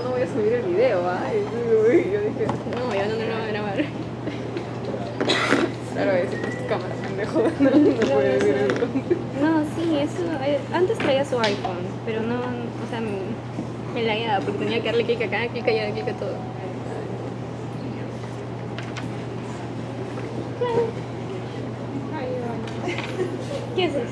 no voy a subir el video, ¿ah? Y yo dije, No, ya no lo voy a grabar. claro, es tu cámara, pendejo, no puede ver el contenido. No, sí, eso. Antes traía su iPhone, pero no, o sea, me lagueaba porque tenía que darle clic acá, clic allá, clic a todo. ¿Qué haces?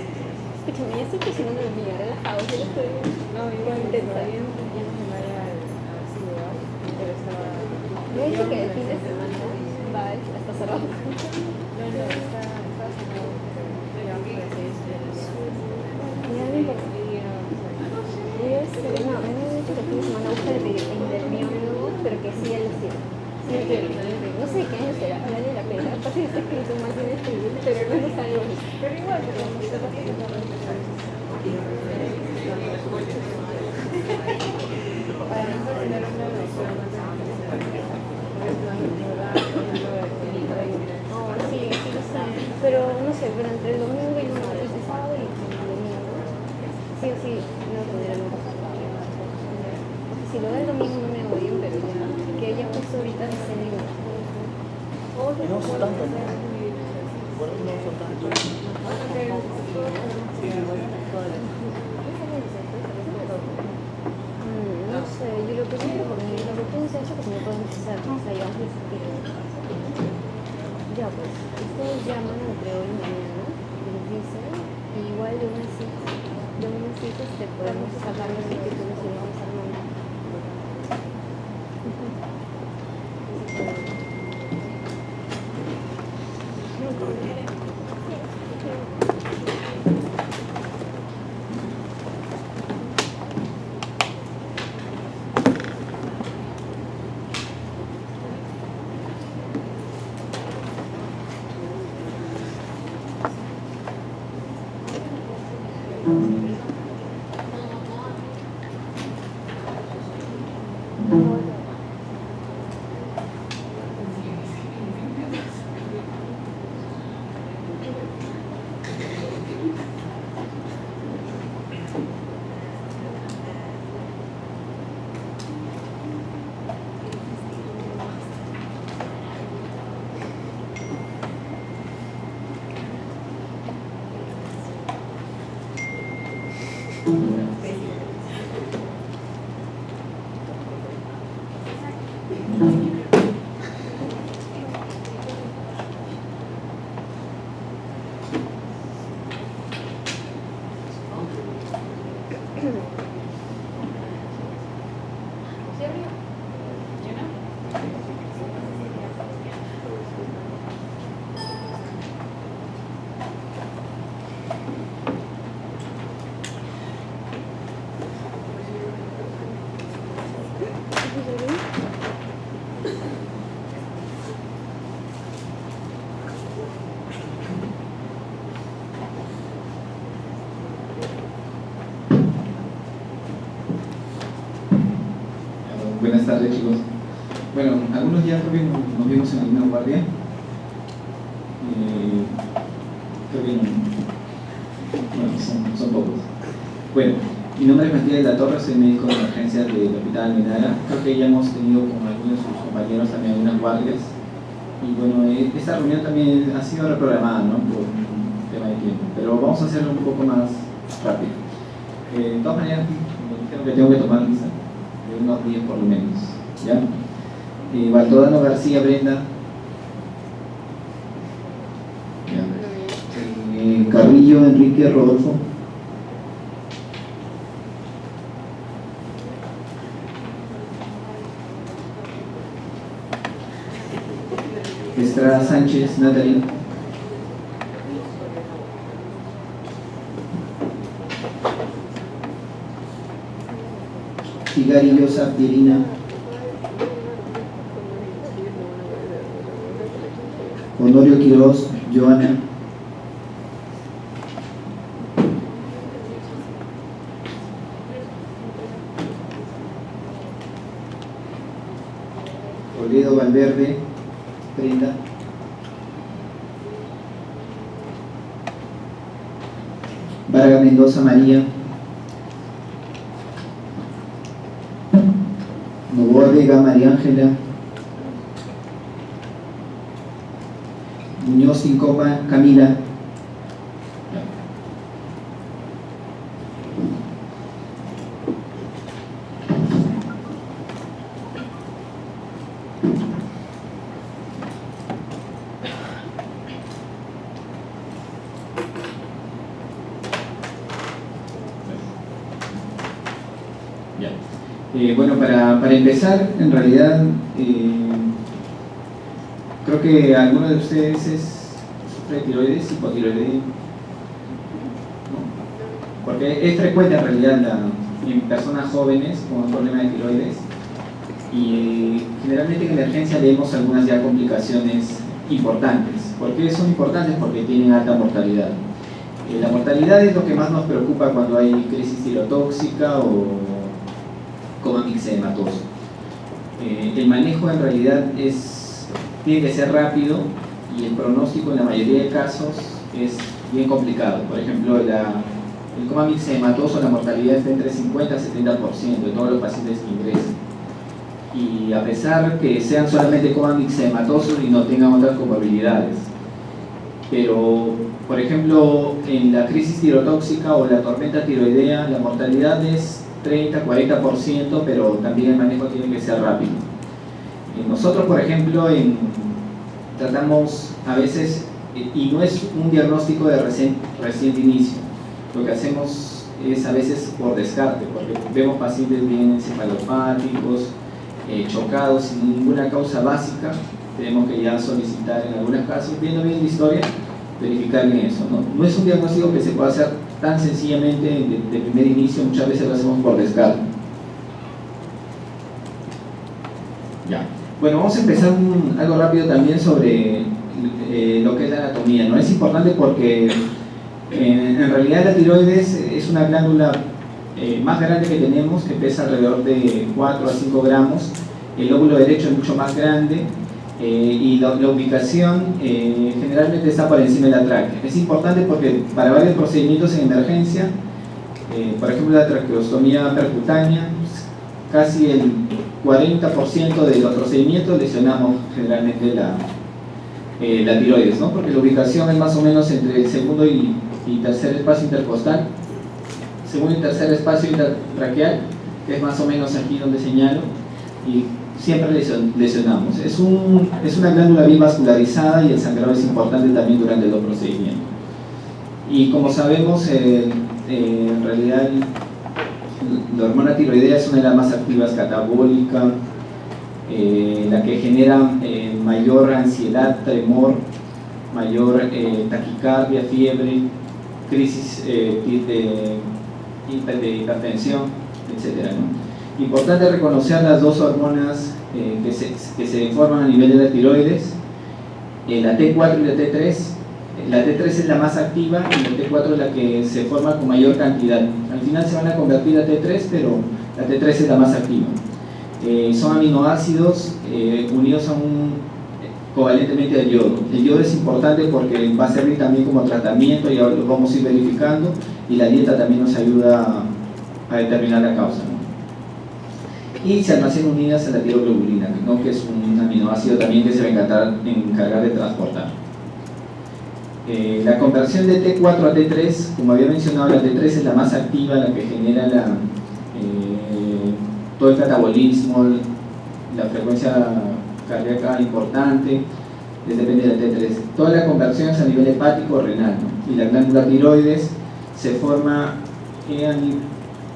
Escúchame, ya estoy cocinando el mío, relajado, yo lo estoy No, igual está bien, ya no se vaya a su lugar, pero estaba... Me ha dicho que el fin de semana va, está cerrado. No, está cerrado, pero ya me parece Mira, no importa. No, me han dicho que el fin de semana busca el epidemiólogo, pero que sí él lo tiene. Sí, no sé qué año será, nadie la pena. Aparte está escrito mal bien escrito, pero no lo sabemos. pero igual, pero está pasando para no tener una noción más Oh, sí, sí lo sé. Pero no sé, pero entre el domingo y el sábado y el domingo, sí o sí, no tendrán un pasaje. Si lo da el domingo no me odio, pero ya, que ella puso ahorita de cena. No son tantos, ¿no? Bueno, no son tantos. No sé, yo lo que quiero porque lo que tú has hecho que me pueden hacer, o sea, ya ya pues, ustedes llaman entre hoy y mañana, les dicen, y igual de unas citas te podemos sacar los títulos y vamos a mandar. Buenas tardes, chicos. Bueno, algunos días creo que nos vimos en la misma guardia. Creo que no. Bueno, son pocos. Bueno, mi nombre es Matías de la Torre, soy médico de emergencia del Hospital Almenara. Creo que ya hemos tenido con algunos de sus compañeros también algunas guardias. Y bueno, esta reunión también ha sido reprogramada, ¿no? Por un tema de tiempo. Pero vamos a hacerlo un poco más rápido. De todas maneras, creo que tengo que tomar lista de unos 10 por lo menos, ¿ya? Baltodano García Brenda, ¿ya? Carrillo Enrique Rodolfo, Estrada Sánchez Natalie, Figari Yosaf Irina, Honorio Quiroz Joana, Toledo Valverde Brenda, Vargas Mendoza María, Novoa Vega María Ángela, Muñoz Tincoma Camila, bueno, para empezar, en realidad, creo que alguno de ustedes sufre de tiroides, hipotiroidea, ¿no? Porque es frecuente en realidad en personas jóvenes con un problema de tiroides, y generalmente en emergencia vemos algunas ya complicaciones importantes. ¿Por qué son importantes? Porque tienen alta mortalidad. La mortalidad es lo que más nos preocupa cuando hay crisis tirotóxica o coma mixedematoso. El manejo en realidad tiene que ser rápido, y el pronóstico en la mayoría de casos es bien complicado. Por ejemplo, el coma mixedematoso, la mortalidad está entre 50 y 70% de todos los pacientes que ingresan. Y a pesar que sean solamente coma mixedematosos y no tengan otras comorbilidades. Pero, por ejemplo, en la crisis tirotóxica o la tormenta tiroidea, la mortalidad es 30-40%, pero también el manejo tiene que ser rápido. Nosotros, por ejemplo, tratamos a veces, y no es un diagnóstico de reciente inicio, lo que hacemos es a veces por descarte, porque vemos pacientes bien encefalopáticos, chocados sin ninguna causa básica. Tenemos que ya solicitar en algunos casos, viendo bien la historia, verificar bien eso, ¿no? No es un diagnóstico que se pueda hacer tan sencillamente de primer inicio, muchas veces lo hacemos por descarte. Ya. Bueno, vamos a empezar algo rápido también sobre lo que es la anatomía, ¿no? Es importante porque en realidad la tiroides es una glándula más grande que tenemos, que pesa alrededor de 4 a 5 gramos. El lóbulo derecho es mucho más grande, y la ubicación generalmente está por encima de la tráquea. Es importante porque para varios procedimientos en emergencia, por ejemplo la traqueostomía percutánea, casi el 40% de los procedimientos lesionamos generalmente la tiroides, ¿no? Porque la ubicación es más o menos entre el segundo y tercer espacio intercostal, segundo y tercer espacio intertraqueal, que es más o menos aquí donde señalo, y siempre lesionamos. Es una glándula bien vascularizada, y el sangrado es importante también durante los procedimientos. Y como sabemos, en realidad la hormona tiroidea es una de las más activas, catabólica, la que genera mayor ansiedad, tremor, mayor taquicardia, fiebre, crisis de hipertensión, etc., ¿no? Importante reconocer las dos hormonas que se forman a nivel de la tiroides, la T4 y la T3. La T3 es la más activa y la T4 es la que se forma con mayor cantidad. Al final se van a convertir a T3, pero la T3 es la más activa. Son aminoácidos unidos covalentemente al yodo. El yodo es importante porque va a servir también como tratamiento, y ahora lo vamos a ir verificando, y la dieta también nos ayuda a determinar la causa, ¿no? Y se almacenan unidas a la tiroglobulina, ¿no? Que es un aminoácido también que se va a encargar de transportar. La conversión de T4 a T3, como había mencionado, la T3 es la más activa, la que genera todo el catabolismo, la frecuencia cardíaca importante, depende de la T3. Toda la conversión es a nivel hepático o renal, ¿no? Y la glándula tiroides se forma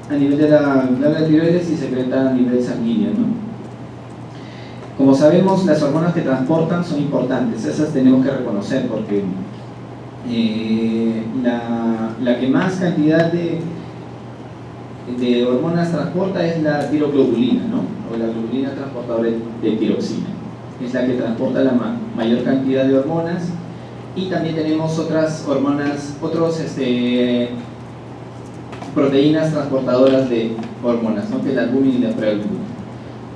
a nivel de la glándula tiroides y secreta a nivel sanguíneo, ¿no? Como sabemos, las hormonas que transportan son importantes, esas tenemos que reconocer, porque la que más cantidad de hormonas transporta es la tiroglobulina, ¿no? O la globulina transportadora de tiroxina. Es la que transporta la mayor cantidad de hormonas, y también tenemos otras hormonas, proteínas transportadoras de hormonas, ¿no? Que es la albúmina y la prealbúmina.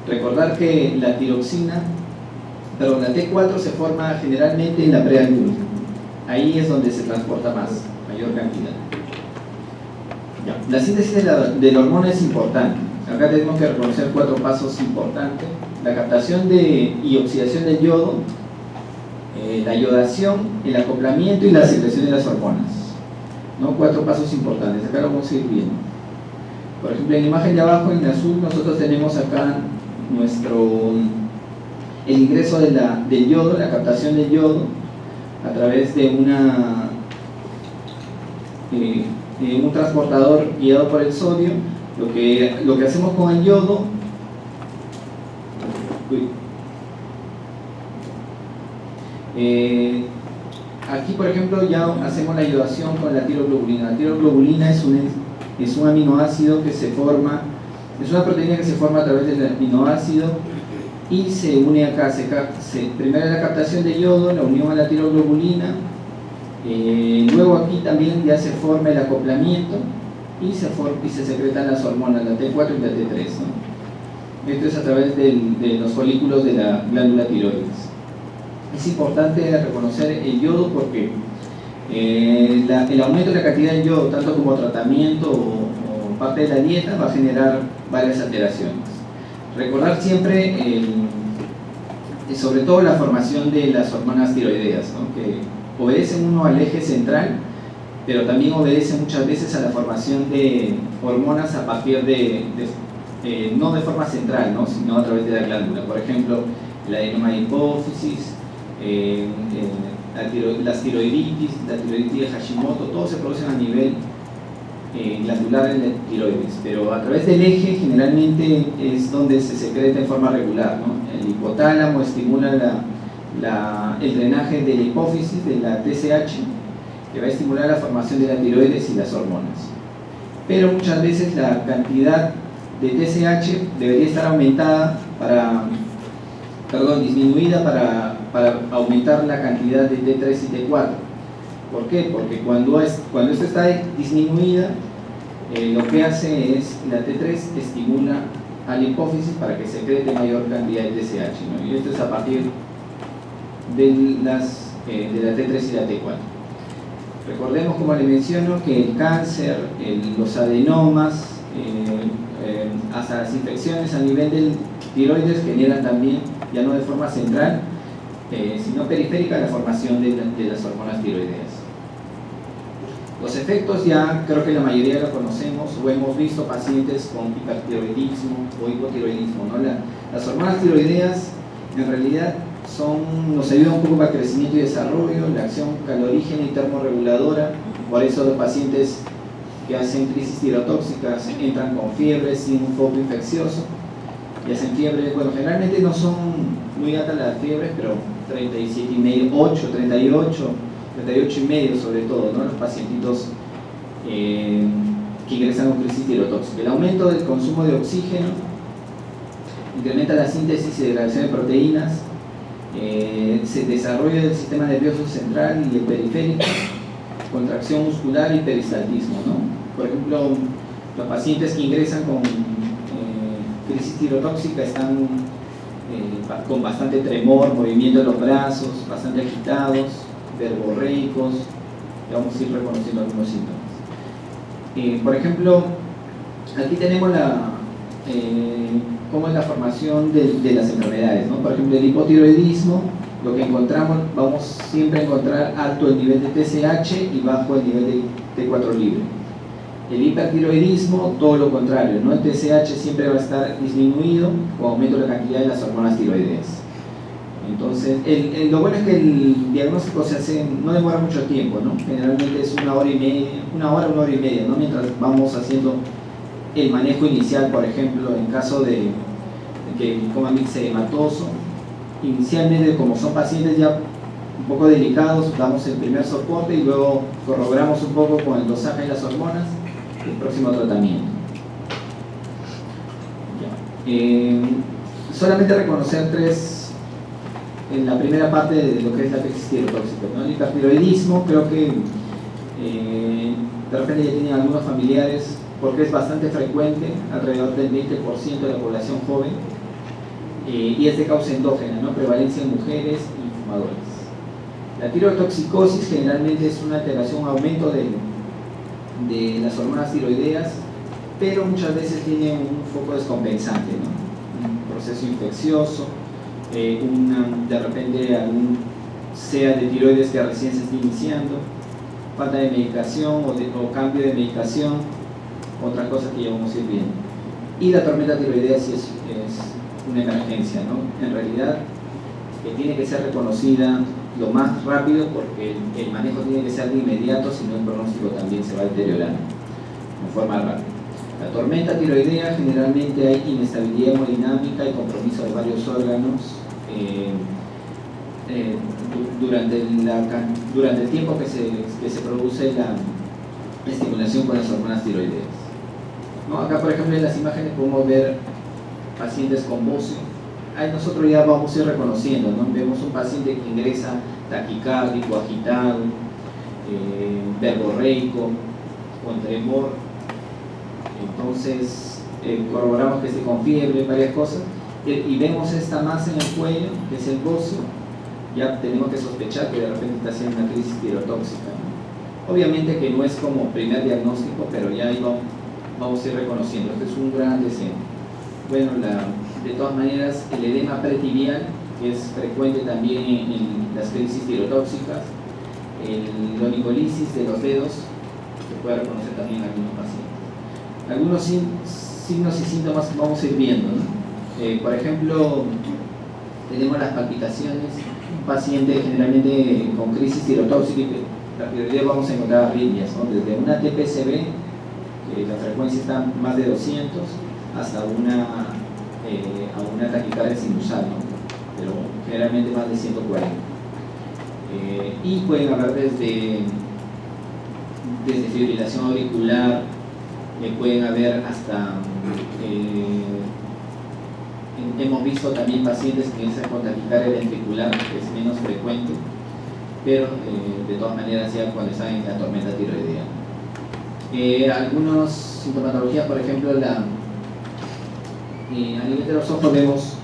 Recordar que la T4 se forma generalmente en la prealbúmina. Ahí es donde se transporta mayor cantidad. Ya. La síntesis de la hormona es importante. Acá tenemos que reconocer 4 pasos importantes: la captación y oxidación del yodo, la iodación, el acoplamiento y la secreción de las hormonas, ¿no? 4 pasos importantes, acá lo vamos a ir viendo. Por ejemplo, en la imagen de abajo, en azul, nosotros tenemos acá el ingreso del yodo, la captación del yodo a través de un transportador guiado por el sodio. Lo que hacemos con el yodo, aquí por ejemplo ya hacemos la iodación con la tiroglobulina. La tiroglobulina es un aminoácido que se forma, es una proteína que se forma a través del aminoácido y se une acá. Primero la captación de yodo, la unión a la tiroglobulina, luego aquí también ya se forma el acoplamiento y se secretan las hormonas, la T4 y la T3, ¿no? Esto es a través de los folículos de la glándula tiroides. Es importante reconocer el yodo porque el aumento de la cantidad de yodo, tanto como tratamiento o parte de la dieta, va a generar varias alteraciones. Recordar siempre, sobre todo la formación de las hormonas tiroideas, ¿no? Que obedecen uno al eje central, pero también obedecen muchas veces a la formación de hormonas a partir no de forma central, ¿no? Sino a través de la glándula. Por ejemplo, la adenoma de hipófisis, las tiroiditis, la tiroiditis de Hashimoto, todo se produce a nivel glandular en la tiroides, pero a través del eje generalmente es donde se secreta en forma regular, ¿no? El hipotálamo estimula el drenaje de la hipófisis, de la TSH, que va a estimular la formación de la tiroides y las hormonas. Pero muchas veces la cantidad de TSH debería estar disminuida para aumentar la cantidad de T3 y T4. ¿Por qué? Porque cuando esto está disminuida, lo que hace es la T3 estimula a la hipófisis para que secrete mayor cantidad de TSH, ¿no? Y esto es a partir de la T3 y la T4. Recordemos, como le menciono, que el cáncer, los adenomas, hasta las infecciones a nivel del tiroides generan también, ya no de forma central, sino periférica, la formación de las hormonas tiroideas. Los efectos ya creo que la mayoría lo conocemos o hemos visto pacientes con hipertiroidismo o hipotiroidismo, ¿no? Las hormonas tiroideas en realidad nos ayudan un poco para el crecimiento y desarrollo, la acción calorígena y termorreguladora. Por eso los pacientes que hacen crisis tirotóxicas entran con fiebre sin un foco infeccioso y hacen fiebre, bueno, generalmente no son muy altas las fiebres, pero 37,5, 8, 38, 38,5 sobre todo, ¿no? Los pacientitos que ingresan con crisis tirotóxica. El aumento del consumo de oxígeno incrementa la síntesis y degradación de proteínas, se desarrolla el sistema nervioso central y el periférico, contracción muscular y peristaltismo, ¿no? Por ejemplo, los pacientes que ingresan con crisis tirotóxica están con bastante tremor, movimiento de los brazos, bastante agitados, verborreicos. Ya vamos a ir reconociendo algunos síntomas. Por ejemplo, aquí tenemos cómo es la formación de las enfermedades, ¿no? Por ejemplo, el hipotiroidismo, lo que encontramos, vamos siempre a encontrar alto el nivel de TSH y bajo el nivel de T4 libre. El hipertiroidismo, todo lo contrario, ¿no? El TSH siempre va a estar disminuido con aumento de la cantidad de las hormonas tiroideas. Entonces, lo bueno es que el diagnóstico se hace, no demora mucho tiempo, ¿no? Generalmente es una hora y media, ¿no? Mientras vamos haciendo el manejo inicial, por ejemplo, en caso de que coma mixedematoso. Inicialmente, como son pacientes ya un poco delicados, damos el primer soporte y luego corroboramos un poco con el dosaje y las hormonas el próximo tratamiento. Solamente reconocer tres en la primera parte de lo que es la crisis tirotóxica, ¿no? El hipertiroidismo, creo que de repente ya tienen algunos familiares porque es bastante frecuente, alrededor del 20% de la población joven, y es de causa endógena, ¿no? Prevalencia en mujeres y fumadores. La tirotoxicosis generalmente es una alteración, un aumento de las hormonas tiroideas, pero muchas veces tiene un foco descompensante, ¿no? Un proceso infeccioso, de repente algún sea de tiroides que recién se está iniciando, falta de medicación o cambio de medicación, otra cosa que ya vamos a ir viendo. Y la tormenta tiroidea sí es una emergencia, ¿no? En realidad tiene que ser reconocida lo más rápido porque el manejo tiene que ser de inmediato, si no el pronóstico también se va deteriorando de forma rápida. La tormenta tiroidea generalmente hay inestabilidad hemodinámica y compromiso de varios órganos durante el tiempo que se produce la estimulación con las hormonas tiroideas, ¿no? Acá, por ejemplo, en las imágenes podemos ver pacientes con bocio. Ahí nosotros ya vamos a ir reconociendo, ¿no? Vemos un paciente que ingresa taquicárdico, agitado, verborreico, con tremor. Entonces corroboramos que esté con fiebre, varias cosas, y vemos esta masa en el cuello, que es el bocio. Ya tenemos que sospechar que de repente está haciendo una crisis tirotóxica, ¿no? Obviamente que no es como primer diagnóstico, pero ya ahí vamos a ir reconociendo. Este es un gran antecedente. Bueno, de todas maneras, el edema pretibial, que es frecuente también en las crisis tirotóxicas, la onicolisis de los dedos, se puede reconocer también en algunos pacientes. Algunos signos y síntomas que vamos a ir viendo, ¿no? Por ejemplo, tenemos las palpitaciones. Un paciente generalmente con crisis tirotóxica y la tiroidea vamos a encontrar arritmias, ¿no? Desde una TPCB, que la frecuencia está más de 200, hasta una taquicardia sinusal, ¿no? Pero generalmente más de 140. Y pueden haber desde fibrilación auricular, pueden haber hasta hemos visto también pacientes que empiezan con taquicardia ventricular, que es menos frecuente, pero de todas maneras ya cuando están en la tormenta tiroidea. Algunas sintomatologías, por ejemplo, a nivel de los ojos vemos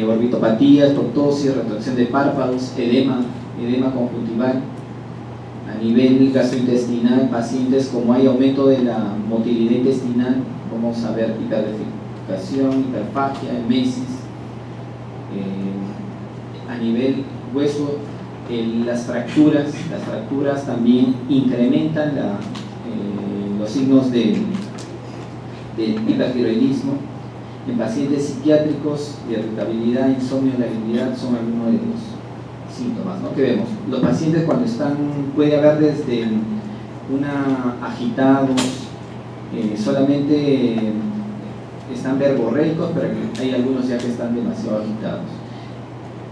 orbitopatías, ptosis, retracción de párpados, edema conjuntival. A nivel gastrointestinal, pacientes como hay aumento de la motilidad intestinal, vamos a ver hiperdefecación, hiperfagia, emesis. A nivel hueso, las fracturas también incrementan los signos del hipertiroidismo. En pacientes psiquiátricos, irritabilidad, insomnio, labilidad son algunos de los síntomas, ¿no? Que vemos. Los pacientes cuando puede haber desde agitados, solamente están verborreicos, pero hay algunos ya que están demasiado agitados.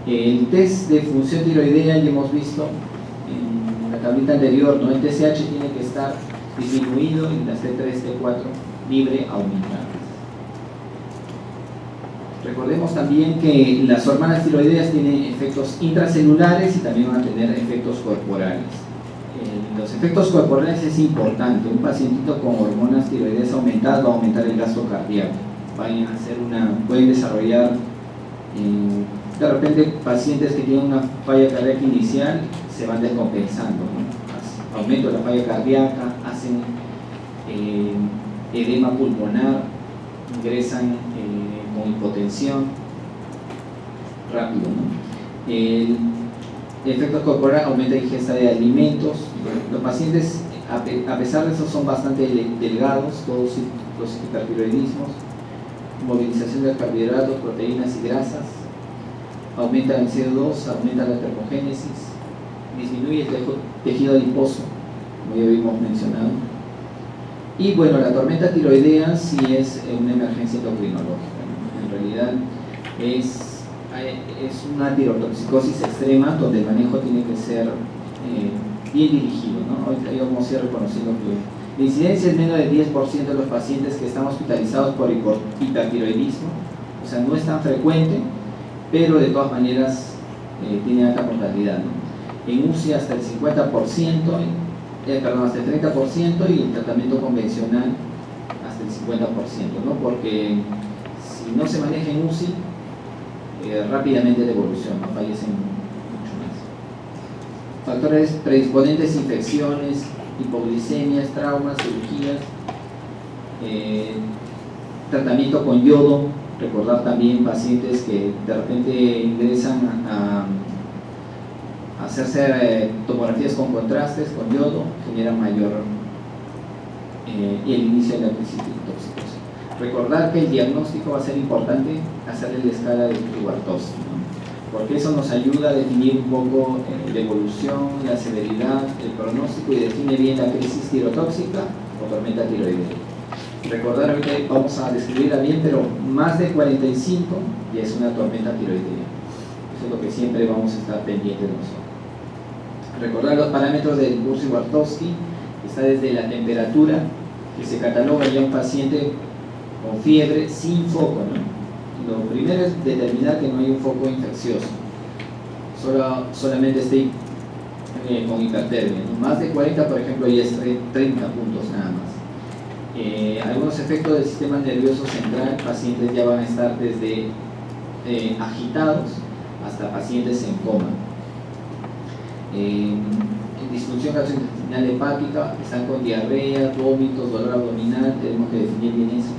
El test de función tiroidea ya hemos visto en la tablita anterior, ¿no? El TSH tiene que estar disminuido y las T3, T4 libre aumentadas. Recordemos también que las hormonas tiroideas tienen efectos intracelulares y también van a tener efectos corporales. Los efectos corporales es importante. Un pacientito con hormonas tiroideas aumentadas va a aumentar el gasto cardíaco. Pueden desarrollar de repente pacientes que tienen una falla cardíaca inicial se van descompensando, ¿no? Aumento de la falla cardíaca, hacen edema pulmonar, ingresan con hipotensión rápido, ¿no? El efecto corporal aumenta la ingesta de alimentos. Los pacientes, a pesar de eso, son bastante delgados, todos los hipertiroidismos. Movilización de carbohidratos, proteínas y grasas, aumenta el CO2, aumenta la termogénesis, disminuye el tejido adiposo, como ya habíamos mencionado. Y bueno, la tormenta tiroidea sí es una emergencia endocrinológica, ¿no? En realidad es una tirotoxicosis extrema donde el manejo tiene que ser bien dirigido, ¿no? Hoy vamos a ir reconociendo que la incidencia es menos del 10% de los pacientes que están hospitalizados por hipertiroidismo, o sea, no es tan frecuente, pero de todas maneras tiene alta mortalidad, ¿no? En UCI hasta el 50%, hasta el 30%, y el tratamiento convencional hasta el 50%, ¿no? Porque si no se maneja en UCI, rápidamente la evolución, ¿no? Fallecen mucho más. Factores predisponentes: infecciones, hipoglicemias, traumas, cirugías. Tratamiento con yodo, recordar también pacientes que de repente ingresan a hacerse tomografías con contrastes, con yodo, generan mayor el inicio de la crisis tirotóxica. Recordar que el diagnóstico va a ser importante hacerle la escala de Bartowski, ¿no? Porque eso nos ayuda a definir un poco la evolución, la severidad, el pronóstico y define bien la crisis tirotóxica o tormenta tiroidea. Recordar, ahorita vamos a describirla bien, pero más de 45 ya es una tormenta tiroidea. Eso es lo que siempre vamos a estar pendientes de nosotros. Recordar los parámetros del Bursig-Bartowski, está desde la temperatura, que se cataloga ya un paciente con fiebre sin foco, ¿no? Lo primero es determinar que no hay un foco infeccioso, solamente esté con hipertermia, ¿no? Más de 40, por ejemplo, ya es 30 puntos nada más. Algunos efectos del sistema nervioso central, pacientes ya van a estar desde agitados hasta pacientes en coma. Disfunción gastrointestinal hepática, están con diarrea, vómitos, dolor abdominal, tenemos que definir bien eso.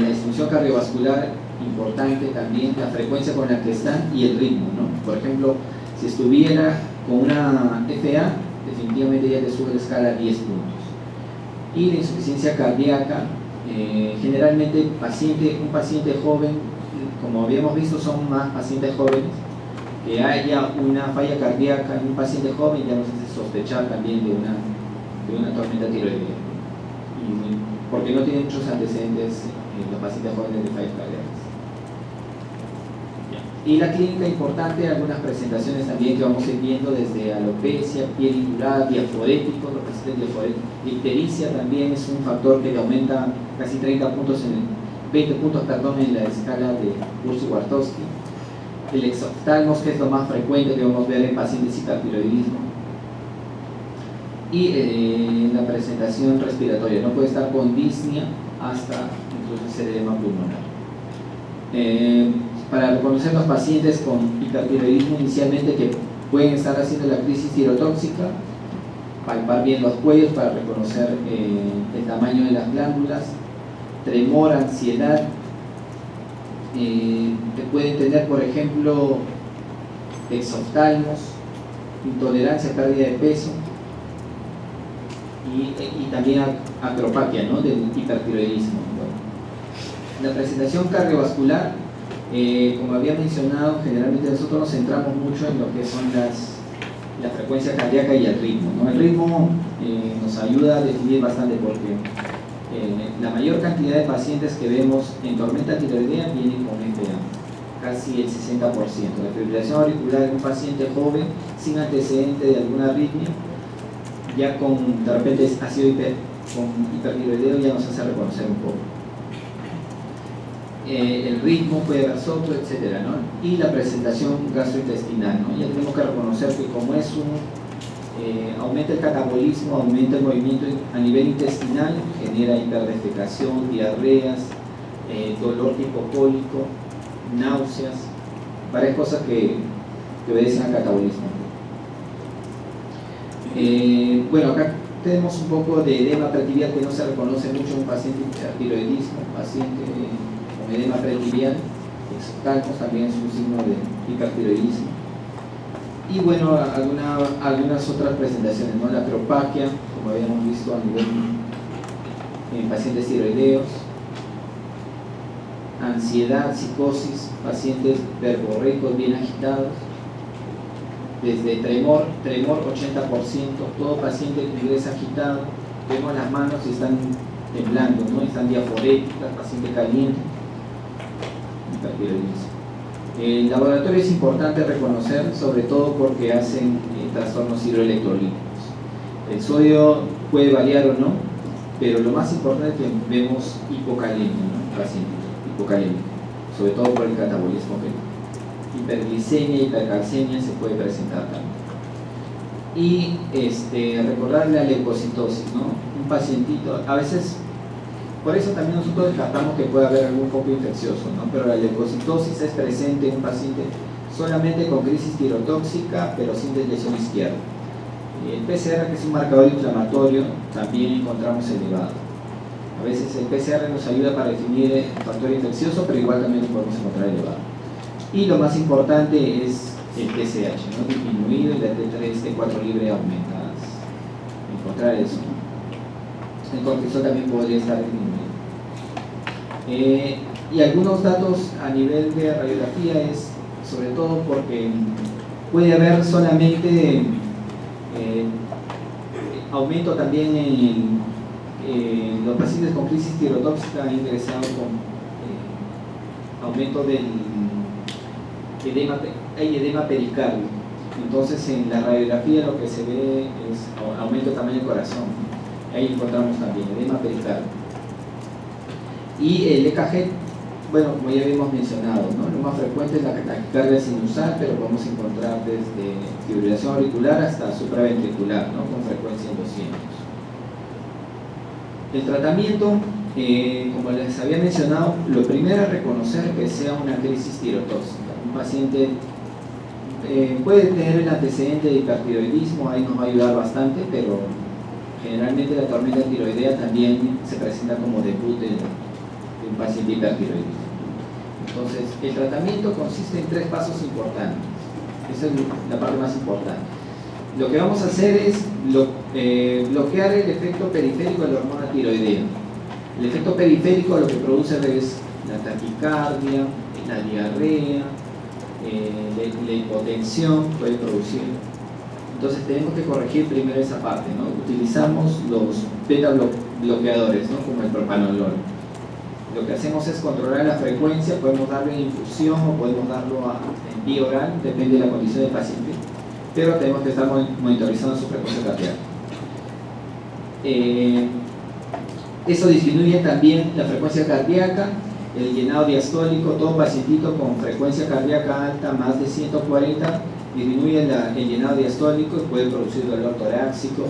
La disfunción cardiovascular, importante también, la frecuencia con la que están y el ritmo, ¿no? Por ejemplo, si estuviera con una FA, definitivamente ya le sube la escala a 10 puntos. Y la insuficiencia cardíaca, generalmente un paciente joven, como habíamos visto, son más pacientes jóvenes, que haya una falla cardíaca en un paciente joven ya nos hace sospechar también de una tormenta tiroidea, porque no tienen muchos antecedentes los pacientes jóvenes de fallas cardíacas. Y la clínica importante, algunas presentaciones también que vamos a ir viendo, desde alopecia, piel indurada, diaforéticos, los pacientes diaforéticos. Ictericia también es un factor que le aumenta casi 20 puntos en la escala de Bursig-Bartowski. El exoftalmos, que es lo más frecuente que vamos a ver en pacientes hipertiroidismo. Y la presentación respiratoria, no puede estar con disnea hasta incluso el edema pulmonar. Para reconocer los pacientes con hipertiroidismo inicialmente que pueden estar haciendo la crisis tirotóxica, palpar bien los cuellos para reconocer el tamaño de las glándulas, tremor, ansiedad, pueden tener, por ejemplo, exoftalmos, intolerancia, pérdida de peso y también acropaquia, ¿no?, del hipertiroidismo. La presentación cardiovascular, como había mencionado, generalmente nosotros nos centramos mucho en lo que son la frecuencia cardíaca y el ritmo, ¿no? El ritmo nos ayuda a definir bastante, porque la mayor cantidad de pacientes que vemos en tormenta tiroidea vienen con FA, casi el 60%. La fibrilación auricular en un paciente joven sin antecedente de alguna arritmia, ya de repente ha sido con hipertiroideo, ya nos hace reconocer un poco. El ritmo puede haber soplo, etcétera, ¿no? Y la presentación gastrointestinal, ¿no? Ya tenemos que reconocer que como es aumenta el catabolismo, aumenta el movimiento a nivel intestinal, genera hiperdefecación, diarreas, dolor hipocólico, náuseas, varias cosas que obedecen al catabolismo. Bueno, acá tenemos un poco de edema pretibial que no se reconoce mucho en un paciente hipertiroidismo, paciente con edema pretibial, exoftalmos también es un signo de hipertiroidismo. Y bueno, algunas otras presentaciones, ¿no? La acropaquia, como habíamos visto a nivel en pacientes tiroideos, ansiedad, psicosis, pacientes verborreicos bien agitados, desde tremor 80%, todo paciente que ingresa agitado, vemos las manos y están temblando, ¿no? Están diaforéticas, paciente caliente, hipertiroidismo. El laboratorio es importante reconocer, sobre todo porque hacen trastornos hidroelectrolíticos. El sodio puede variar o no, pero lo más importante es que vemos hipocalemia, ¿no? Pacientes hipocalémicos, sobre todo por el catabolismo. Hiperglicemia, hipercalcemia se puede presentar también. Y recordar la leucocitosis, ¿no? Un pacientito, a veces, por eso también nosotros descartamos que pueda haber algún foco infeccioso, ¿no? Pero la leucocitosis es presente en un paciente solamente con crisis tirotóxica, pero sin deslesión izquierda. El PCR, que es un marcador inflamatorio, también encontramos elevado. A veces el PCR nos ayuda para definir el factor infeccioso, pero igual también lo podemos encontrar elevado. Y lo más importante es el TSH, ¿no? Disminuido, y la T3, T4 libre aumentadas. Encontrar eso, ¿no? El cortisol también podría estar disminuido. Y algunos datos a nivel de radiografía es, sobre todo porque puede haber solamente aumento también en los pacientes con crisis tirotóxica han ingresado con aumento del edema, hay edema pericardio. Entonces en la radiografía lo que se ve es aumento del tamaño del corazón. Ahí encontramos también edema pericardio. Y el EKG, bueno, como ya habíamos mencionado, ¿no? Lo más frecuente es la taquicardia sinusal, pero podemos encontrar desde fibrilación auricular hasta supraventricular, ¿no? Con frecuencia en 200. El tratamiento, como les había mencionado, lo primero es reconocer que sea una crisis tirotóxica. Un paciente puede tener el antecedente de hipertiroidismo, ahí nos va a ayudar bastante, pero generalmente la tormenta tiroidea también se presenta como debut de un paciente hipertiroidismo. Entonces, el tratamiento consiste en 3 pasos importantes. Esa es la parte más importante. Lo que vamos a hacer es bloquear el efecto periférico de la hormona tiroidea. El efecto periférico lo que produce es la taquicardia, la diarrea, la hipotensión, puede producir. Entonces tenemos que corregir primero esa parte, ¿no? Utilizamos los beta bloqueadores, ¿no? Como el propanolol. Lo que hacemos es controlar la frecuencia, podemos darlo en infusión o podemos darlo en vía oral, depende de la condición del paciente, pero tenemos que estar monitorizando su frecuencia cardíaca. Eso disminuye también la frecuencia cardíaca, el llenado diastólico. Todo pacientito con frecuencia cardíaca alta, más de 140, disminuye el llenado diastólico y puede producir dolor torácico,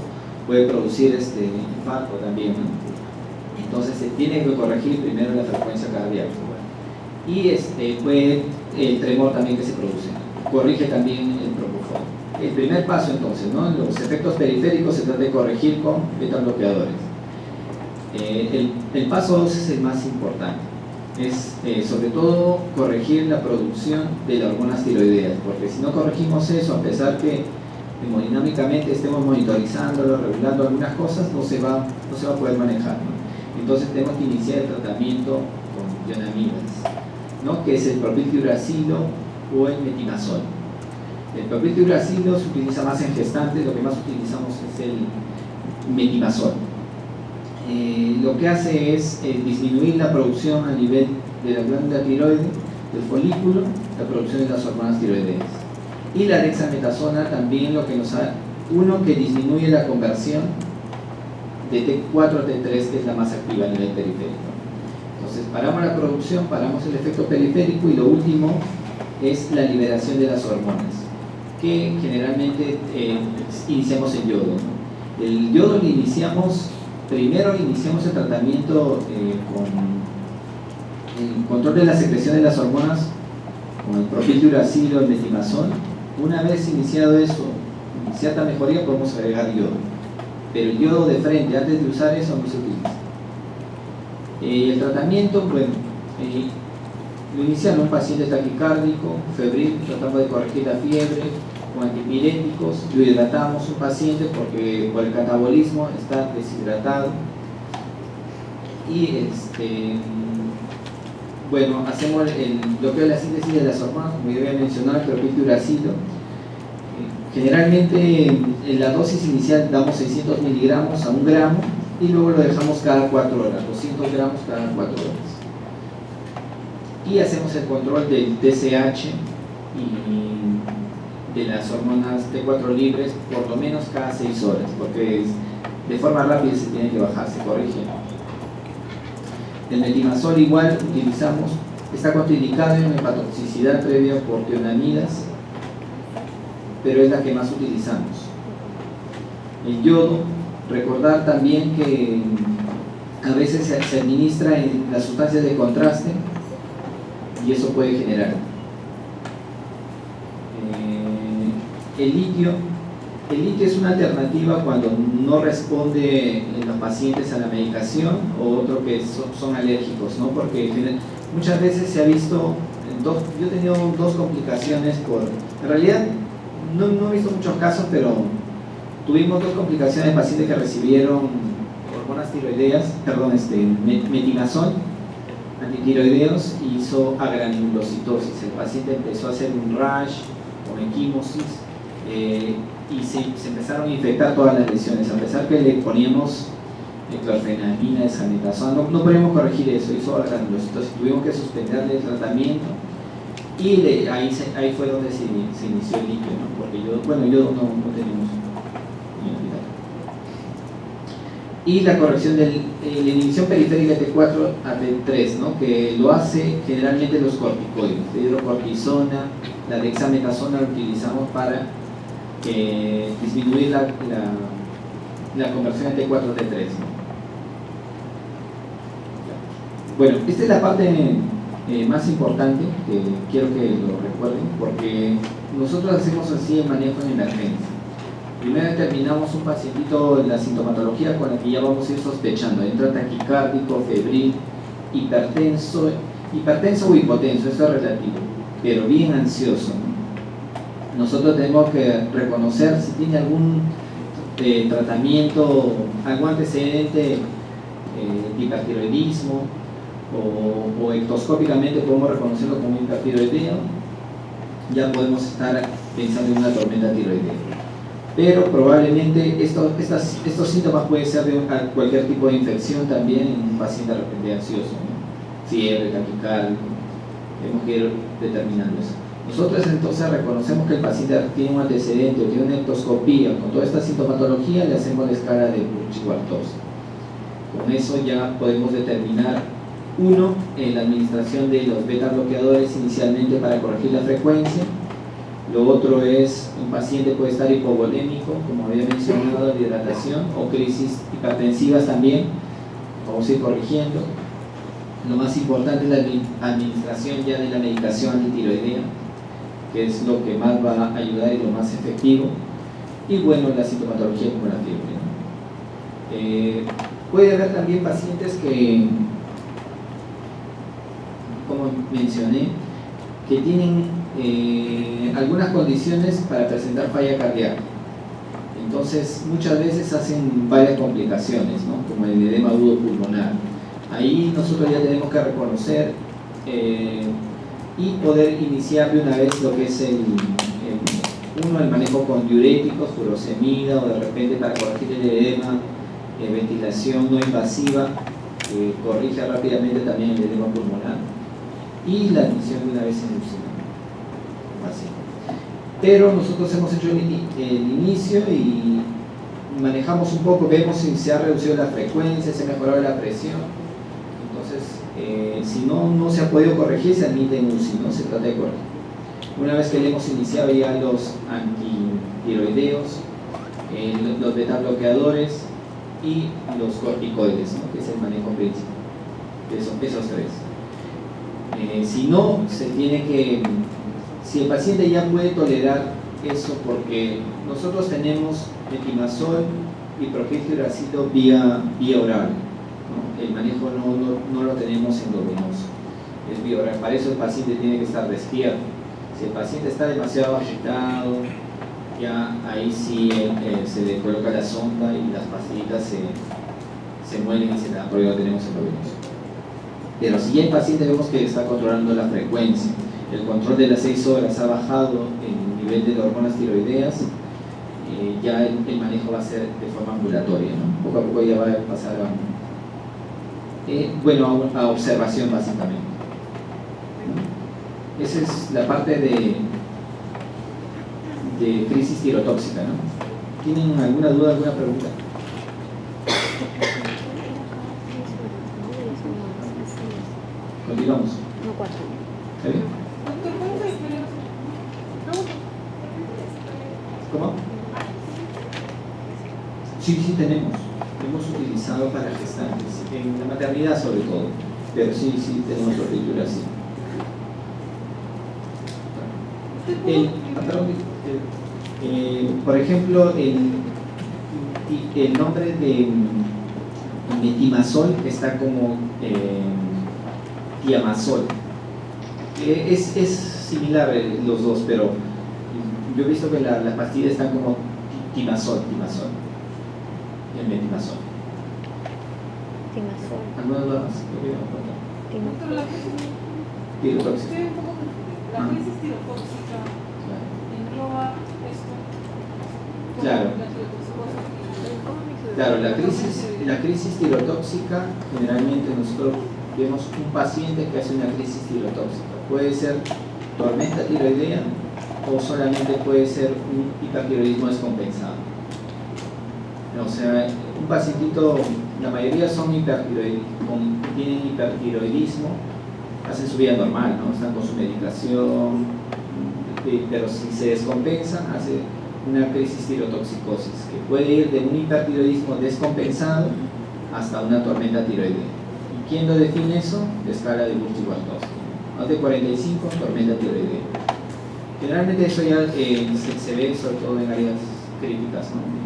puede producir infarto también, ¿no? Entonces se tiene que corregir primero la frecuencia cardíaca. Y puede el tremor también que se produce. Corrige también el propofol. El primer paso entonces, ¿no? Los efectos periféricos se trata de corregir con beta bloqueadores. El paso 2 es el más importante. Es sobre todo corregir la producción de las hormonas tiroideas, porque si no corregimos eso, a pesar que hemodinámicamente estemos monitorizando, regulando algunas cosas, no se va a poder manejar, ¿no? Entonces tenemos que iniciar el tratamiento con ionamidas, ¿no? Que es el propiltiuracilo o el metimazol. El propiltiuracilo se utiliza más en gestantes, lo que más utilizamos es el metimazol. Lo que hace es disminuir la producción a nivel de la glándula tiroide, del folículo, la producción de las hormonas tiroideas. Y la dexametasona también lo que nos da, que disminuye la conversión de T4 a T3, que es la más activa a nivel periférico. Entonces paramos la producción, paramos el efecto periférico, y lo último es la liberación de las hormonas, que generalmente iniciamos el yodo, ¿no? El yodo lo iniciamos, primero iniciamos el tratamiento con el control de la secreción de las hormonas con el propiltiuracilo, el metimazol. Una vez iniciado eso, cierta mejoría, podemos agregar yodo. Pero el yodo de frente, antes de usar eso, no se utiliza. El tratamiento, bueno, lo inician un paciente taquicárdico, febril, tratamos de corregir la fiebre con antipiréticos, lo hidratamos un paciente porque por el catabolismo está deshidratado. Y bueno, hacemos el bloqueo de la síntesis de las hormonas, como ya había mencionado, el propiltiuracilo. Generalmente en la dosis inicial damos 600 miligramos a 1 gramo y luego lo dejamos cada 4 horas, 200 gramos cada 4 horas. Y hacemos el control del TSH y de las hormonas T4 libres por lo menos cada 6 horas, porque de forma rápida se tiene que bajar, se corrige. El metimazol igual utilizamos, está contraindicado en hepatotoxicidad previa por tionamidas, pero es la que más utilizamos. El yodo, recordar también que a veces se administra en las sustancias de contraste y eso puede generar. El litio el litio es una alternativa cuando no responde en los pacientes a la medicación, o otro que son alérgicos, ¿no? Porque muchas veces se ha visto, yo he tenido dos complicaciones en realidad no he visto muchos casos, pero tuvimos dos complicaciones de pacientes que recibieron hormonas tiroideas, metinazol, antitiroideos, y hizo agranulocitosis. El paciente empezó a hacer un rash o equimosis, y se empezaron a infectar todas las lesiones, a pesar que le poníamos clorfenamina, desalentazol, no podíamos corregir eso, hizo agranulocitosis, tuvimos que suspenderle el tratamiento, y ahí fue donde se inició el litio, ¿no? Porque yo no tenemos. Y la corrección de la inhibición periférica de T4 a T3, ¿no? Que lo hace generalmente los corticoides, la hidrocortisona, la dexametasona, lo utilizamos para disminuir la conversión de T4 a T3, ¿no? Bueno, esta es la parte más importante que quiero que lo recuerden, porque nosotros hacemos así el manejo en emergencia. Primero determinamos un pacientito, la sintomatología con la que ya vamos a ir sospechando. Entra taquicárdico, febril, hipertenso o hipotenso, eso es relativo, pero bien ansioso, ¿no? Nosotros tenemos que reconocer si tiene algún tratamiento, algún antecedente de hipertiroidismo, o ectoscópicamente podemos reconocerlo como hipertiroideo. Ya podemos estar pensando en una tormenta tiroidea. Pero probablemente estos síntomas pueden ser de cualquier tipo de infección también en un paciente de repente ansioso, ¿no? Fiebre, taquicardia, tenemos que ir determinando eso. Nosotros entonces reconocemos que el paciente tiene un antecedente o tiene una ectoscopía con toda esta sintomatología, le hacemos la escala de Burch-Bartos. Con eso ya podemos determinar, uno, la administración de los beta bloqueadores inicialmente para corregir la frecuencia. Lo otro es, un paciente puede estar hipovolémico, como había mencionado, de hidratación, o crisis hipertensivas también, vamos a ir corrigiendo. Lo más importante es la administración ya de la medicación antitiroidea, que es lo que más va a ayudar y lo más efectivo. Y bueno, la sintomatología como la fiebre, ¿no? Puede haber también pacientes que, como mencioné, que tienen algunas condiciones para presentar falla cardíaca. Entonces muchas veces hacen varias complicaciones, ¿no? Como el edema agudo pulmonar. Ahí nosotros ya tenemos que reconocer y poder iniciar de una vez lo que es el manejo con diuréticos, furosemida, o de repente para corregir el edema, ventilación no invasiva, corrige rápidamente también el edema pulmonar, y la admisión de una vez en UCI. Así. Pero nosotros hemos hecho el inicio y manejamos un poco, vemos si se ha reducido la frecuencia, se ha mejorado la presión. Entonces, si no se ha podido corregir, se admite en UCI, ¿no? Se trata de corregir. Una vez que le hemos iniciado ya los antitiroideos, los beta bloqueadores y los corticoides, ¿no? Que es el manejo principal de esos tres. Si no, si el paciente ya puede tolerar eso, porque nosotros tenemos metimazol y propiltiuracilo vía oral, ¿no? El manejo no lo tenemos endovenoso, es vía oral. Para eso el paciente tiene que estar despierto. Si el paciente está demasiado agitado, ya ahí sí se le coloca la sonda y las pastillitas se muelen y se dan, porque lo tenemos endovenoso. Pero si ya el paciente vemos que está controlando la frecuencia, el control de las 6 horas ha bajado el nivel de hormonas tiroideas, ya el manejo va a ser de forma ambulatoria, ¿no? Poco a poco ya va a pasar a observación básicamente, ¿no? Esa es la parte de crisis tirotóxica, ¿no? ¿Tienen alguna duda, alguna pregunta? Continuamos. No, 4. ¿Está bien? ¿Cómo? Sí tenemos. Hemos utilizado para gestantes, en la maternidad sobre todo, pero sí tenemos propiltura, sí. Por ejemplo, el nombre de metimazol está como tiamazol. Es similar los dos, pero yo he visto que las pastillas están como timazol, el metimazol. Timazol. ¿Algunos más? Timazol. Tirotóxico. Estoy un poco confundida. La crisis tirotóxica engloba esto. Claro. La tirotoxicosis. Claro, la crisis tirotóxica, generalmente nosotros vemos un paciente que hace una crisis tirotóxica. Puede ser tormenta tiroidea o solamente puede ser un hipertiroidismo descompensado. O sea, un pacientito, la mayoría son tienen hipertiroidismo, hacen su vida normal, ¿no? Están con su medicación, pero si se descompensa, hace una crisis tirotoxicosis, que puede ir de un hipertiroidismo descompensado hasta una tormenta tiroidea. ¿Y quién lo define eso? La escala de Burti-Bartowski. Más de 45, tormenta tiroidea. Generalmente eso ya se ve sobre todo en áreas críticas, ¿no?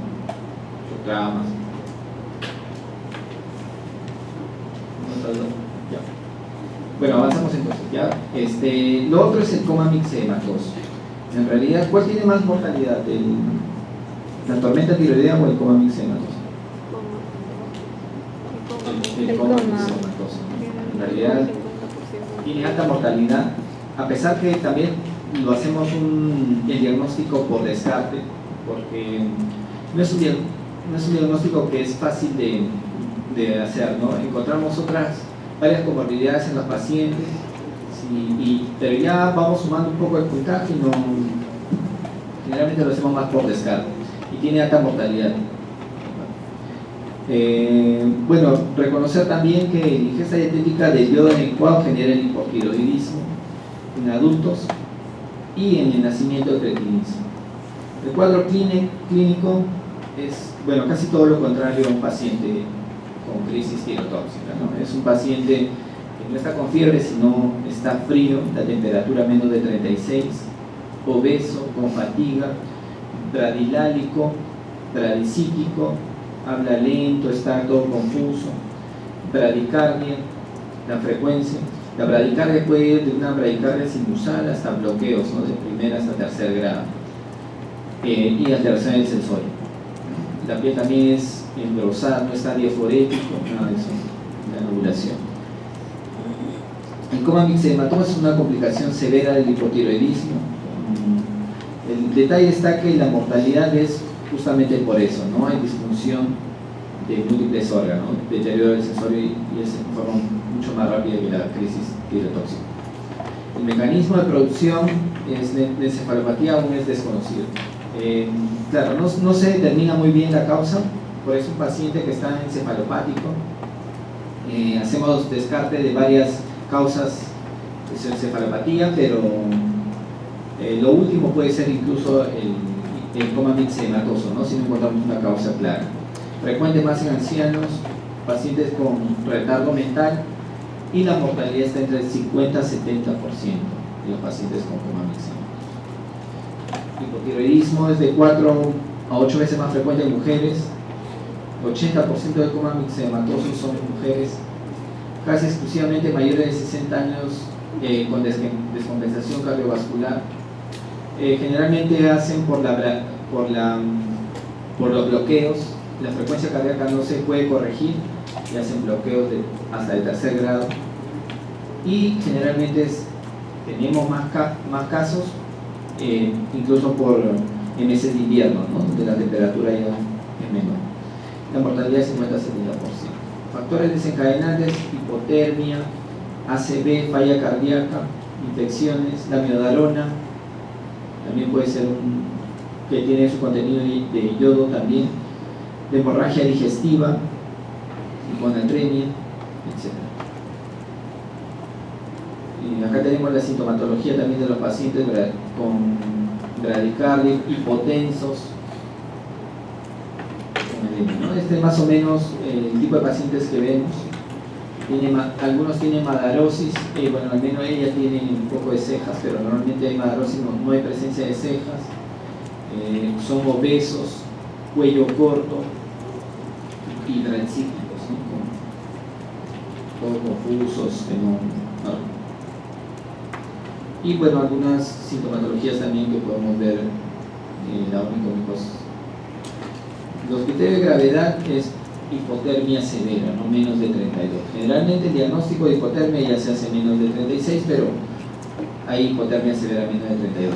Traumas. Ya. Bueno, avanzamos entonces. ¿Ya? Lo otro es el coma mixedematoso. En realidad, ¿cuál tiene más mortalidad? ¿La tormenta tiroidea o el coma mixedematoso? El coma mixedematoso. En realidad tiene alta mortalidad, a pesar que también lo hacemos el diagnóstico por descarte, porque no es un diagnóstico que es fácil de hacer, ¿no? Encontramos varias comorbilidades en los pacientes, pero ya vamos sumando un poco el puntaje y generalmente lo hacemos más por descarte y tiene alta mortalidad. Bueno, reconocer también que la ingesta dietética de yodo adecuado genera el hipotiroidismo en adultos y en el nacimiento del cretinismo. El cuadro clínico es, bueno, casi todo lo contrario a un paciente con crisis tirotóxica, ¿no? Es un paciente que no está con fiebre, sino está frío, la temperatura menos de 36, obeso, con fatiga, bradilálico, bradicítico, habla lento, está todo confuso, bradicardia, la frecuencia. La bradicardia puede ir de una bradicardia sinusal hasta bloqueos, ¿no? De primer hasta tercer grado, y alteración del sensorio. La piel también es engrosada, no está diaforético, nada de eso, la ovulación. El coma mixedematoma es una complicación severa del hipotiroidismo. El detalle está que la mortalidad es justamente por eso, ¿no? Hay disfunción de múltiples órganos, deterioro del sensorio y es de forma mucho más rápida que la crisis tirotóxica. El mecanismo de producción de encefalopatía aún es desconocido. Claro, no se determina muy bien la causa, por eso un paciente que está encefalopático, hacemos descarte de varias causas de su encefalopatía, pero lo último puede ser incluso el coma mixedematoso, ¿no? Si no encontramos una causa clara. Frecuente más en ancianos, pacientes con retardo mental, y la mortalidad está entre el 50 a 70% de los pacientes con coma mixedematoso. El hipotiroidismo es de 4 a 8 veces más frecuente en mujeres. 80% del coma mixedematoso son mujeres casi exclusivamente mayores de 60 años con descompensación cardiovascular. Generalmente hacen por los bloqueos. La frecuencia cardíaca no se puede corregir y hacen bloqueos hasta el tercer grado. Y generalmente tenemos más casos, incluso en meses de invierno, ¿no? Donde la temperatura ya es menor. La mortalidad es 50-70%. Factores desencadenantes: hipotermia, ACV, falla cardíaca, infecciones, la miodarona, también puede ser que tiene su contenido de yodo también, de hemorragia digestiva, hiponatremia, etc. Y acá tenemos la sintomatología también de los pacientes con bradicardia, hipotensos, ¿no? Este es más o menos el tipo de pacientes que vemos. Algunos tienen madarosis, bueno, al menos ella tiene un poco de cejas, pero normalmente hay madarosis, no hay presencia de cejas. son obesos, cuello corto y transísmicos, ¿no? Todos confusos, que no. Y bueno, algunas sintomatologías también que podemos ver en la onicomicosis. Los criterios de gravedad es hipotermia severa, no menos de 32. Generalmente el diagnóstico de hipotermia ya se hace menos de 36, pero hay hipotermia severa menos de 32.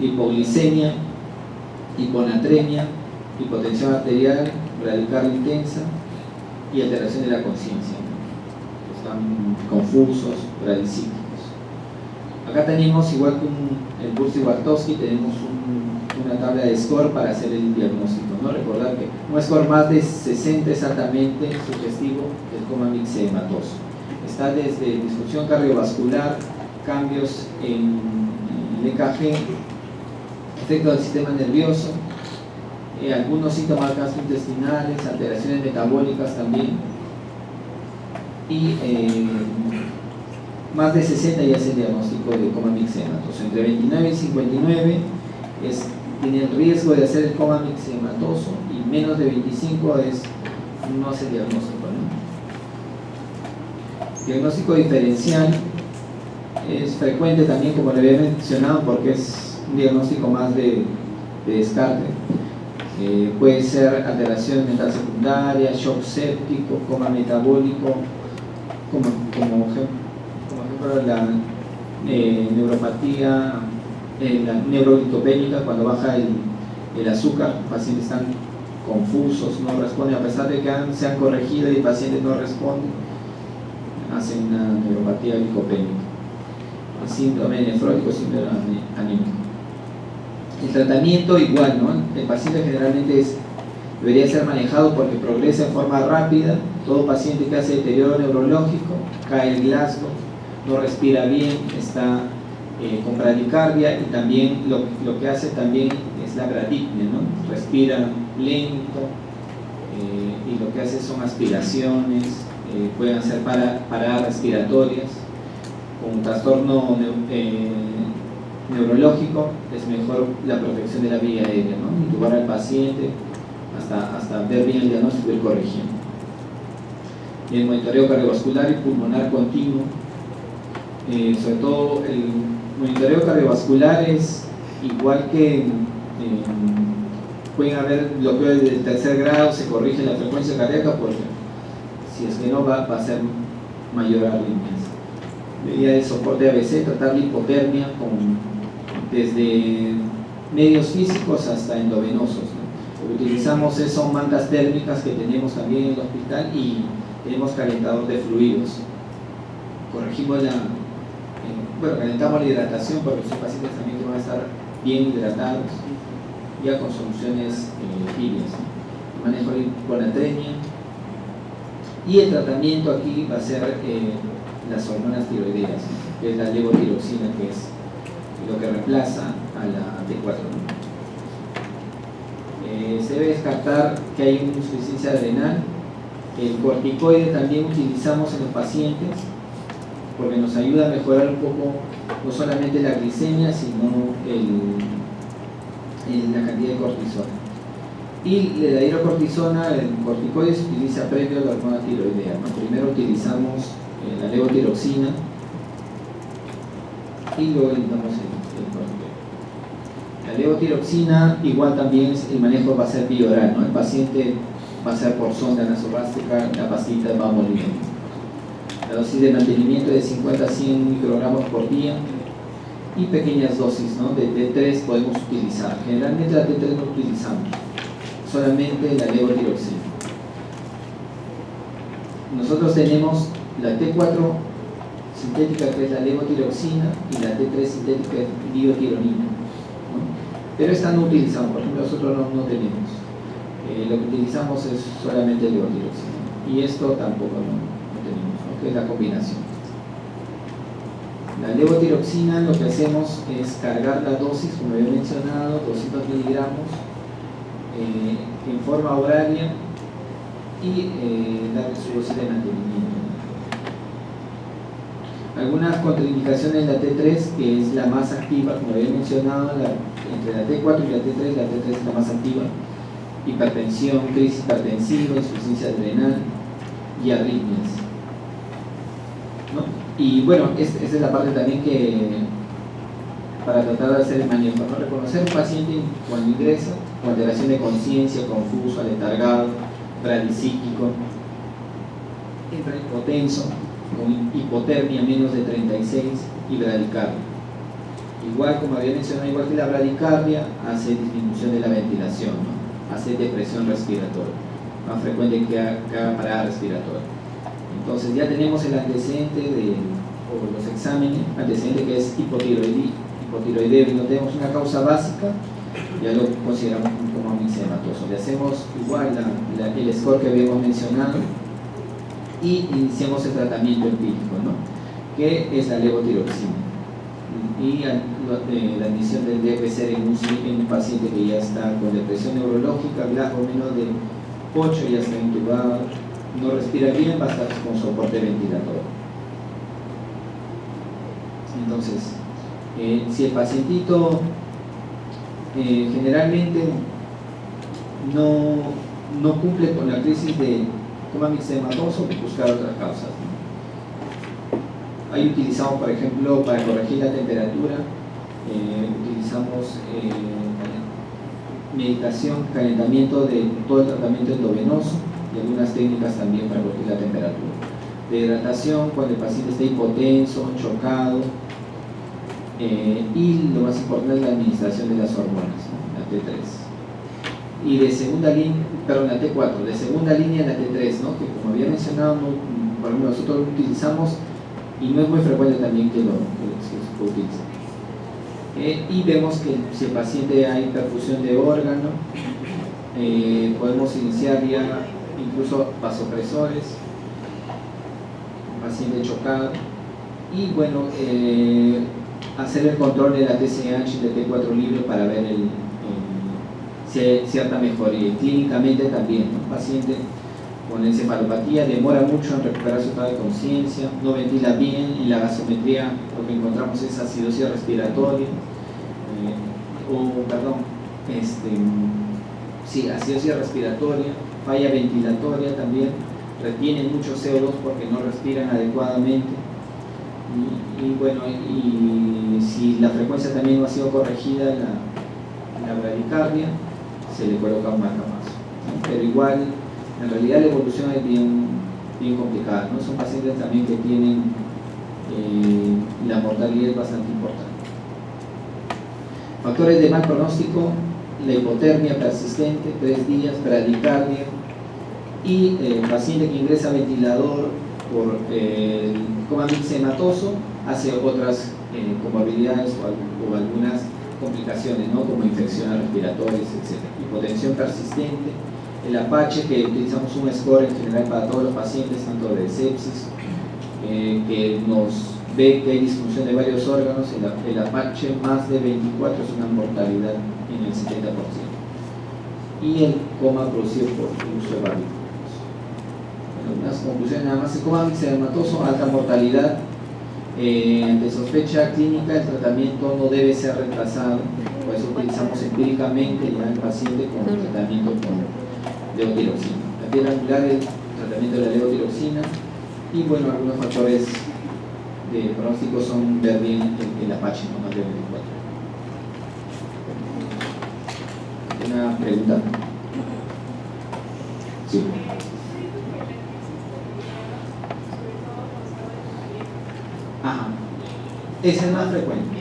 Hipoglicemia, hiponatremia, hipotensión arterial, bradicardia intensa y alteración de la conciencia. Están confusos, bradicíclicos. Acá tenemos, igual que el Bursig-Bartowski, tenemos una tabla de score para hacer el diagnóstico, ¿no? Recordar que un score más de 60 exactamente sugestivo del coma mixedematoso. Está desde disfunción cardiovascular, cambios en el EKG, efecto del sistema nervioso, algunos síntomas gastrointestinales, alteraciones metabólicas también, y más de 60 ya es el diagnóstico de coma mixedematoso. Entre 29 y 59 tiene el riesgo de hacer el coma mixedematoso, y menos de 25 no hace diagnóstico, ¿no? Diagnóstico diferencial es frecuente también, como le había mencionado, porque es un diagnóstico más de descarte. Puede ser alteración mental secundaria, shock séptico, coma metabólico, como ejemplo la neuropatía, la neuroglicopénica, cuando baja el azúcar, los pacientes están confusos, no responden, a pesar de que se han corregido y el paciente no responde, hacen una neuropatía glicopénica. El síndrome nefrótico, síndrome anémico. El tratamiento igual, ¿no? El paciente generalmente debería ser manejado porque progresa en forma rápida. Todo paciente que hace deterioro neurológico, cae el Glasgow, no respira bien, está con bradicardia, y también lo que hace también es la bradipnea, ¿no? Respira lento, y lo que hace son aspiraciones, pueden hacer paradas respiratorias. Con un trastorno neurológico es mejor la protección de la vía aérea, ¿no? Intubar al paciente hasta ver bien el diagnóstico y corrigiendo. Y el monitoreo cardiovascular y pulmonar continuo, sobre todo el monitoreo cardiovascular es igual que pueden haber bloqueos del tercer grado, se corrige la frecuencia cardíaca, porque si es que no va a ser mayor arritmia. Medida de soporte ABC, tratar la hipotermia desde medios físicos hasta endovenosos, ¿no? Lo que utilizamos son mantas térmicas que tenemos también en el hospital, y tenemos calentador de fluidos. Corregimos calentamos la hidratación, porque son pacientes también que van a estar bien hidratados, ya con soluciones tibias, ¿no? Manejo de hiponatremia, y el tratamiento aquí va a ser las hormonas tiroideas, ¿no? Que es la levotiroxina, que es lo que reemplaza a la T4, ¿no? Se debe descartar que hay una insuficiencia adrenal. El corticoide también utilizamos en los pacientes porque nos ayuda a mejorar un poco no solamente la glicemia, sino la cantidad de cortisona. Y la hidrocortisona, el corticoide, se utiliza previo a la hormona tiroidea, ¿no? Primero utilizamos la levotiroxina y luego damos el corticoide. La levotiroxina igual también el manejo va a ser bioral, ¿no? El paciente va a ser por sonda nasogástrica, la pastita va moliendo. La dosis de mantenimiento de 50 a 100 microgramos por día, y pequeñas dosis, ¿no? De T3 podemos utilizar. Generalmente la T3 no utilizamos, solamente la levotiroxina. Nosotros tenemos la T4 sintética, que es la levotiroxina, y la T3 sintética, que es biotironina, ¿no? Pero esta no utilizamos, por ejemplo, nosotros no tenemos. Lo que utilizamos es solamente levotiroxina, y esto tampoco no tenemos, ¿no? Que es la combinación. La levotiroxina, lo que hacemos es cargar la dosis, como había mencionado, 200 miligramos en forma horaria, y darle su dosis de mantenimiento. Algunas contraindicaciones de la T3, que es la más activa, como había mencionado, entre la T4 y la T3 es la más activa, hipertensión, crisis hipertensiva, insuficiencia adrenal y arritmias, ¿no? Y bueno, esta es la parte también que para tratar de hacer el manejo, ¿no? Reconocer un paciente cuando ingresa con alteración de conciencia, confuso, aletargado, bradisíquico, hipotenso, con hipotermia menos de 36 y bradicardia. Igual, como había mencionado, igual que la bradicardia, hace disminución de la ventilación, ¿no? Hace depresión respiratoria, más frecuente que haga parada respiratoria. Entonces ya tenemos el antecedente o los exámenes, antecedente que es hipotiroideo y no tenemos una causa básica, ya lo consideramos como mixematoso. Le hacemos igual el score que habíamos mencionado y iniciamos el tratamiento empírico, ¿no? Que es la levotiroxina. Y la admisión debe ser en un paciente que ya está con depresión neurológica, GLACO menos de 8, ya está intubado, no respira bien, va a estar con soporte ventilador. Entonces, si el pacientito generalmente no cumple con la crisis de coma mixematoso, buscar otras causas, ¿no? Ahí utilizamos, por ejemplo, para corregir la temperatura, utilizamos medicación, calentamiento de todo el tratamiento endovenoso y algunas técnicas también para corregir la temperatura. De hidratación, cuando el paciente está hipotenso, chocado, y lo más importante es la administración de las hormonas, ¿no? La T3. Y de segunda línea, perdón, la T4, de segunda línea la T3, ¿no? Que como había mencionado, por ejemplo, nosotros lo utilizamos y no es muy frecuente también que se utilice. Y vemos que si el paciente hay perfusión de órgano, podemos iniciar ya incluso vasopresores, paciente chocado, y bueno, hacer el control de la TSH y de T4 libre para ver si hay cierta mejoría. Clínicamente también, ¿no? Paciente con encefalopatía demora mucho en recuperar su estado de conciencia, no ventila bien, en la gasometría lo que encontramos es acidosis respiratoria, acidosis respiratoria, falla ventilatoria también, retienen mucho CO2 porque no respiran adecuadamente. Y bueno, y si la frecuencia también no ha sido corregida en la bradicardia, se le coloca un marcapaso, ¿no? Pero igual, en realidad la evolución es bien complicada, ¿no? Son pacientes también que tienen la mortalidad es bastante importante. Factores de mal pronóstico: la hipotermia persistente, 3 días, bradicardia, y paciente que ingresa a ventilador por coma mixematoso hace otras comorbilidades o algunas complicaciones, ¿no? Como infecciones respiratorias, etc. Hipotensión persistente, el Apache, que utilizamos un score en general para todos los pacientes, tanto de sepsis, que nos ve que hay disfunción de varios órganos. El Apache más de 24 es una mortalidad en el 70%. Y el coma producido por uso de barbitúricos. Unas conclusiones nada más: el coma mixematoso, alta mortalidad. Ante sospecha clínica, el tratamiento no debe ser retrasado, por eso utilizamos empíricamente ya el paciente con tratamiento con levotiroxina. La piedra angular, el tratamiento de la levotiroxina, y bueno, algunos factores de pronóstico son ver bien el Apache, no más de 24. ¿Una pregunta? Sí. Ajá. Es el más frecuente.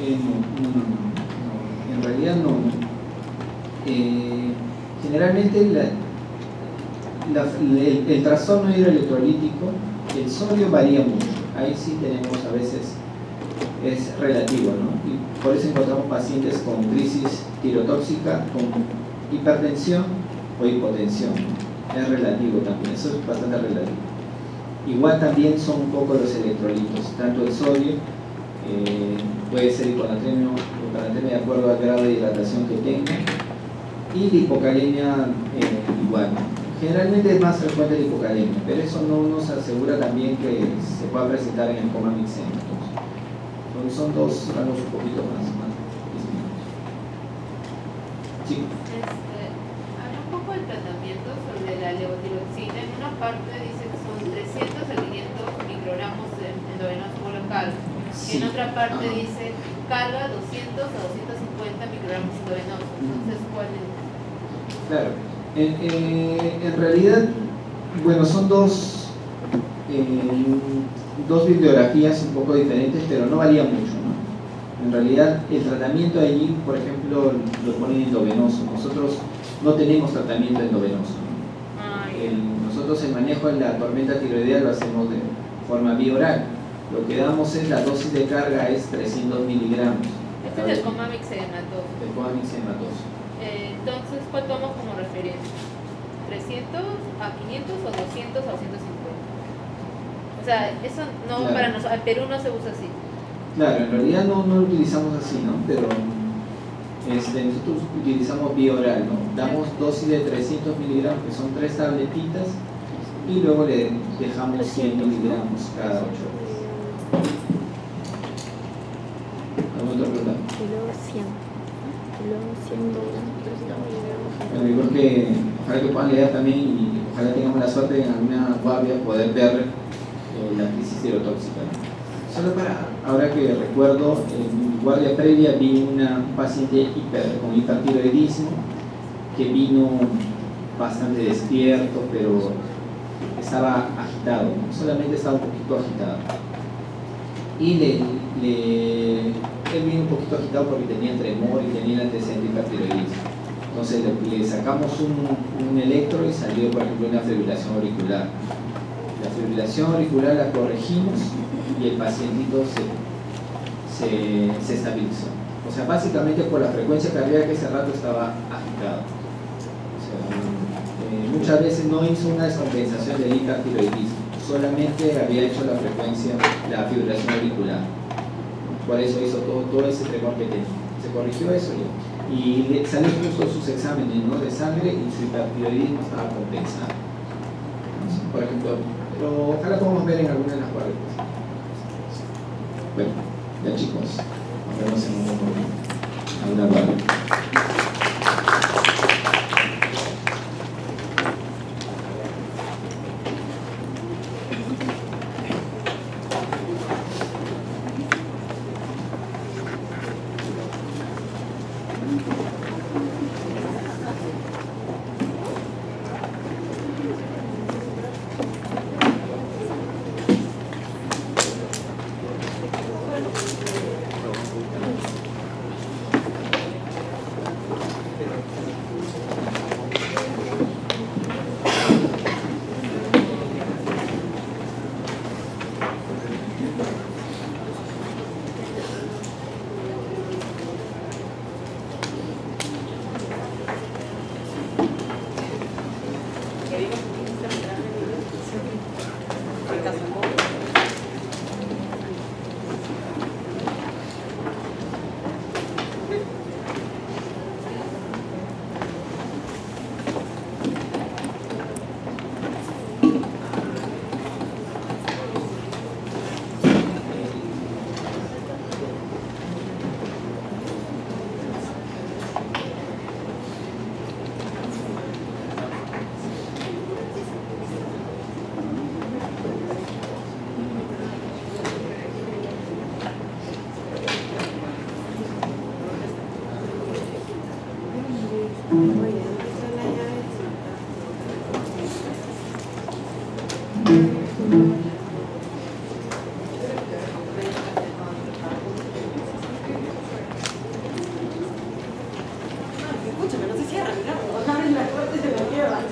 No. En realidad no. Generalmente el trastorno hidroelectrolítico, el sodio varía mucho. Ahí sí tenemos a veces, es relativo, ¿no? Y por eso encontramos pacientes con crisis tirotóxica, con hipertensión o hipotensión, ¿no? Es relativo también, eso es bastante relativo. Igual también son un poco los electrolitos, tanto el sodio, puede ser hiponatremia de acuerdo al grado de hidratación que tenga, y la hipocalemia igual, ¿no? Generalmente es más frecuente la hipocalemia, pero eso no nos asegura también que se pueda presentar en el coma mixématos. Son dos rangos un poquito más distintos. Sí. Habla un poco del tratamiento sobre la levotiroxina. En una parte dice que son 300 a 500 microgramos endovenoso local. Sí. En otra parte Ajá. dice carga 200 a 250 microgramos endovenoso. Entonces, ¿cuál es? Claro. En realidad, bueno, son dos bibliografías un poco diferentes, pero no varía mucho, ¿no? En realidad, el tratamiento allí, por ejemplo, lo ponen endovenoso. Nosotros no tenemos tratamiento endovenoso, ¿no? Nosotros el manejo de la tormenta tiroidea lo hacemos de forma vía oral. Lo que damos es la dosis de carga es 300 miligramos. Este es el coma mixedematoso. El coma mixedematoso. Entonces, ¿cuál tomo como referencia? ¿300 a 500 o 200 a 250? O sea, eso no, Claro. para nosotros, al Perú no se usa así. Claro, en realidad no lo utilizamos así, ¿no? Pero nosotros utilizamos vía oral, ¿no? Damos dosis de 300 miligramos, que son 3 tabletitas, y luego le dejamos 100 miligramos cada 8 horas. ¿Alguna otra pregunta? Y luego 100. Y luego 100. Bueno, yo creo que ojalá que puedan leer también y ojalá tengamos la suerte de en alguna guardia poder ver la crisis tirotóxica, ¿no? Solo para, ahora que recuerdo, en mi guardia previa vi un paciente con hipertiroidismo que vino bastante despierto, pero estaba agitado, ¿no? Solamente estaba un poquito agitado. Y él vino un poquito agitado porque tenía tremor y tenía el antecedente hipertiroidismo. Entonces le sacamos un electro y salió, por ejemplo, una fibrilación auricular. La fibrilación auricular la corregimos y el pacientito se estabilizó. O sea, básicamente por la frecuencia cardíaca que ese rato estaba agitado. O sea, muchas veces no hizo una descompensación del hipertiroidismo, solamente había hecho la fibrilación auricular. Por eso hizo todo ese tremor que tenía. Se corrigió eso y le salió justo sus exámenes, ¿no?, de sangre y su hipertiroidismo estaba compensado. Por ejemplo, pero ojalá podamos ver en alguna de las guardias. Bueno, ya chicos, nos vemos en alguna guardia. Escúchame, no se cierran, no, abren la puerta y se lo llevan.